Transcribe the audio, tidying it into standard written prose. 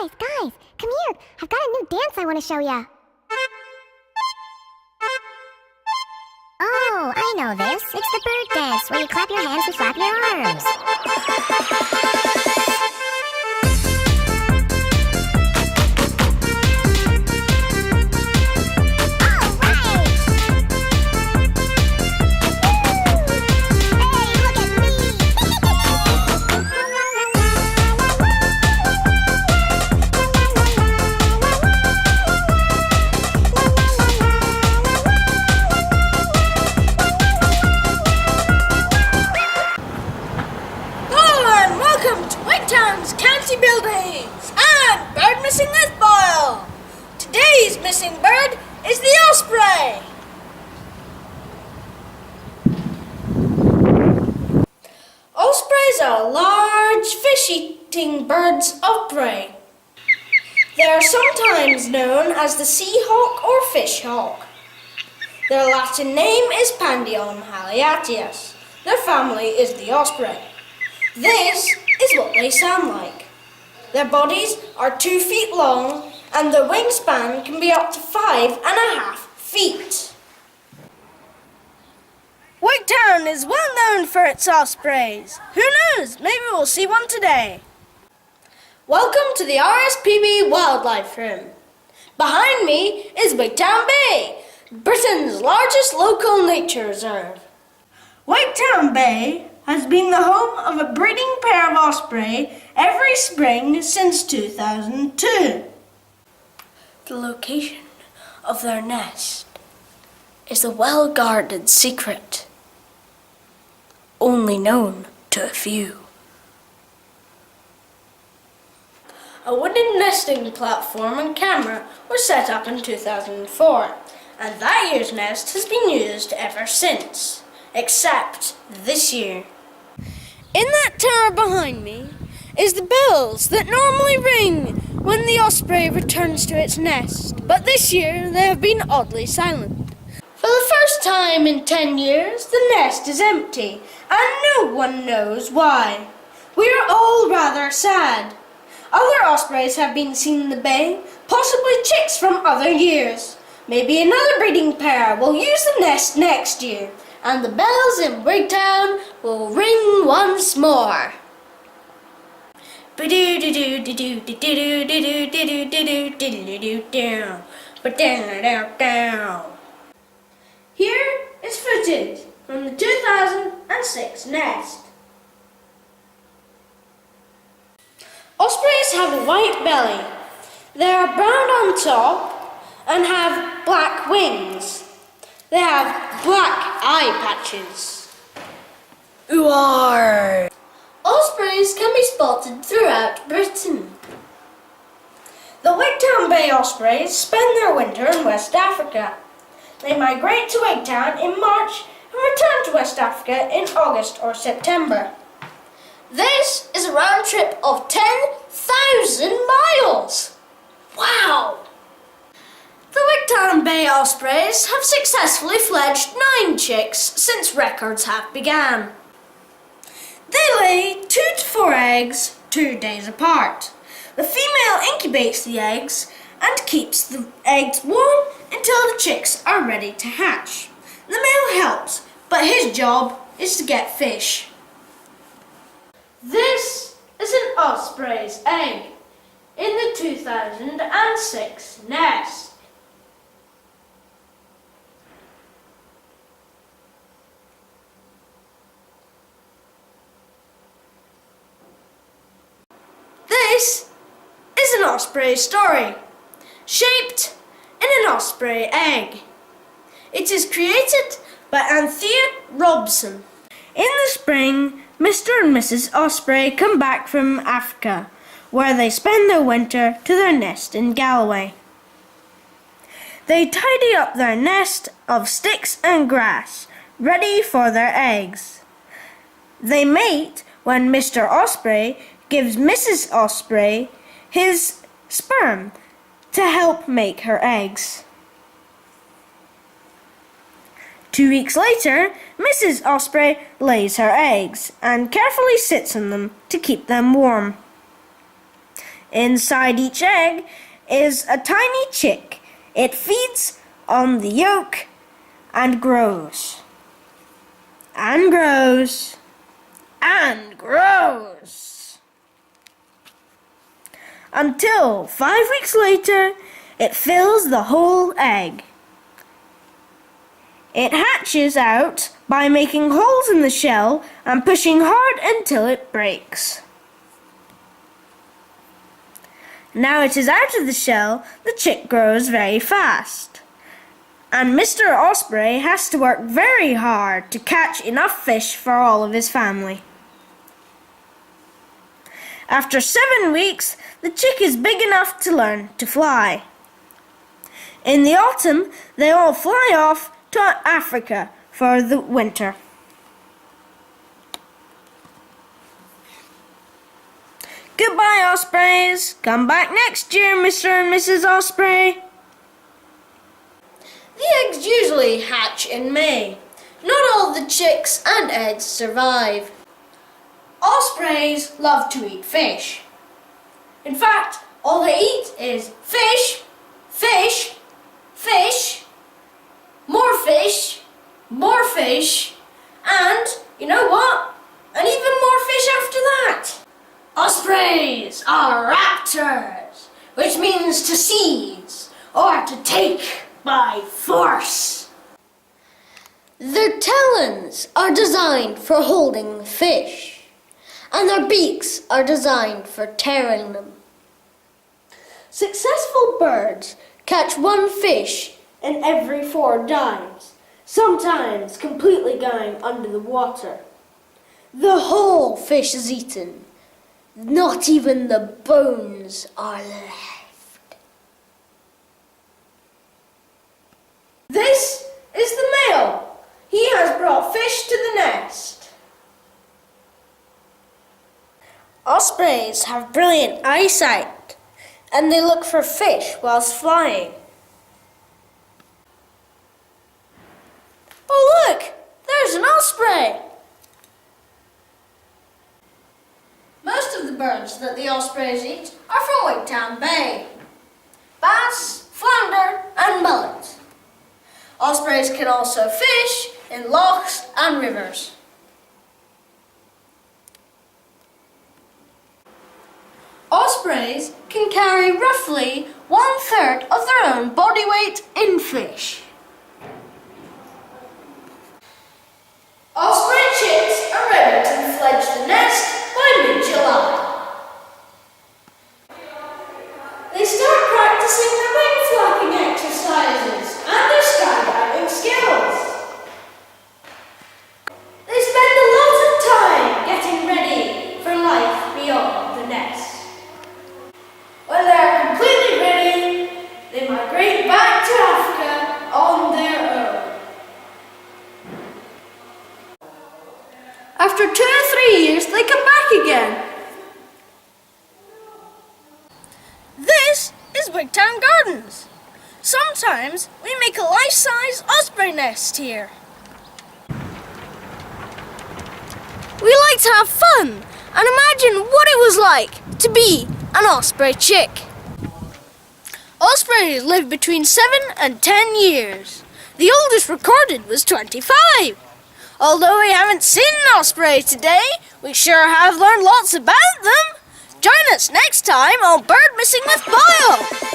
Guys, come here. I've got a new dance I want to show ya. Oh, I know this. It's the bird dance, where you clap your hands and flap your arms. Wigtown's county buildings and bird missing with Boyle. Today's missing bird is the Osprey. Ospreys are large fish-eating birds of prey. They are sometimes known as the sea hawk or fish hawk. Their Latin name is Pandion haliatus. Their family is the osprey. This is what they sound like. Their bodies are 2 feet long and their wingspan can be up to 5.5 feet. Wigtown is well known for its ospreys. Who knows, maybe we'll see one today. Welcome to the RSPB Wildlife Room. Behind me is Wigtown Bay, Britain's largest local nature reserve. Wigtown Bay has been the home of a breeding pair of osprey every spring since 2002. The location of their nest is a well-guarded secret, only known to a few. A wooden nesting platform and camera were set up in 2004, and that year's nest has been used ever since, except this year. In that tower behind me is the bells that normally ring when the osprey returns to its nest, but this year they have been oddly silent. For the first time in 10 years, the nest is empty, and no one knows why. We are all rather sad. Other ospreys have been seen in the bay, possibly chicks from other years. Maybe another breeding pair will use the nest next year, and the bells in Wigtown will ring once more. Here is footage from the 2006 nest. Ospreys have a white belly. They are brown on top and have black wings. They have black eye patches. Ooh-ar! Ospreys can be spotted throughout Britain. The Wigtown Bay ospreys spend their winter in West Africa. They migrate to Wigtown in March and return to West Africa in August or September. This is a round trip of 10,000 miles! Wow! The Wigtown Bay ospreys have successfully fledged 9 chicks since records have began. They lay 2 to 4 eggs 2 days apart. The female incubates the eggs and keeps the eggs warm until the chicks are ready to hatch. The male helps, but his job is to get fish. This is an osprey's egg in the 2006 nest. This is an osprey story, shaped in an osprey egg. It is created by Anthea Robson. In the spring, Mr. and Mrs. Osprey come back from Africa, where they spend their winter to their nest in Galloway. They tidy up their nest of sticks and grass, ready for their eggs. They mate when Mr. Osprey gives Mrs. Osprey his sperm to help make her eggs. 2 weeks later, Mrs. Osprey lays her eggs and carefully sits on them to keep them warm. Inside each egg is a tiny chick. It feeds on the yolk and grows. And grows. And grows. Until 5 weeks later, it fills the whole egg. It hatches out by making holes in the shell and pushing hard until it breaks. Now it is out of the shell, the chick grows very fast. And Mr. Osprey has to work very hard to catch enough fish for all of his family. After 7 weeks, the chick is big enough to learn to fly. In the autumn, they all fly off to Africa for the winter. Goodbye, Ospreys. Come back next year, Mr. and Mrs. Osprey. The eggs usually hatch in May. Not all the chicks and eggs survive. Ospreys love to eat fish. In fact, all they eat is fish, fish, fish, more fish, and, you know what? And even more fish after that. Ospreys are raptors, which means to seize or to take by force. Their talons are designed for holding fish, and their beaks are designed for tearing them. Successful birds catch 1 fish in every 4 dives, sometimes completely going under the water. The whole fish is eaten. Not even the bones are left. This is the male. He has brought fish to the nest. Ospreys have brilliant eyesight, and they look for fish whilst flying. Oh look! There's an osprey! Most of the birds that the ospreys eat are from Wigtown Bay. Bass, flounder and mullet. Ospreys can also fish in lochs and rivers. Ospreys can carry roughly 1/3 of their own body weight in fish. Osprey chicks are ready to fledge the nest by mid-July. They start practicing their wing flapping exercises and their skydiving skills. They spend a lot of time getting ready for life beyond the nest. When they are completely ready, they migrate back to Africa on their own. After 2 or 3 years, they come back again. This is Wigtown Gardens. Sometimes we make a life-size osprey nest here. We like to have fun and imagine what it was like to be an osprey chick. Ospreys live between 7 and 10 years. The oldest recorded was 25. Although we haven't seen an osprey today, we sure have learned lots about them. Join us next time on Bird Missing with Boyle.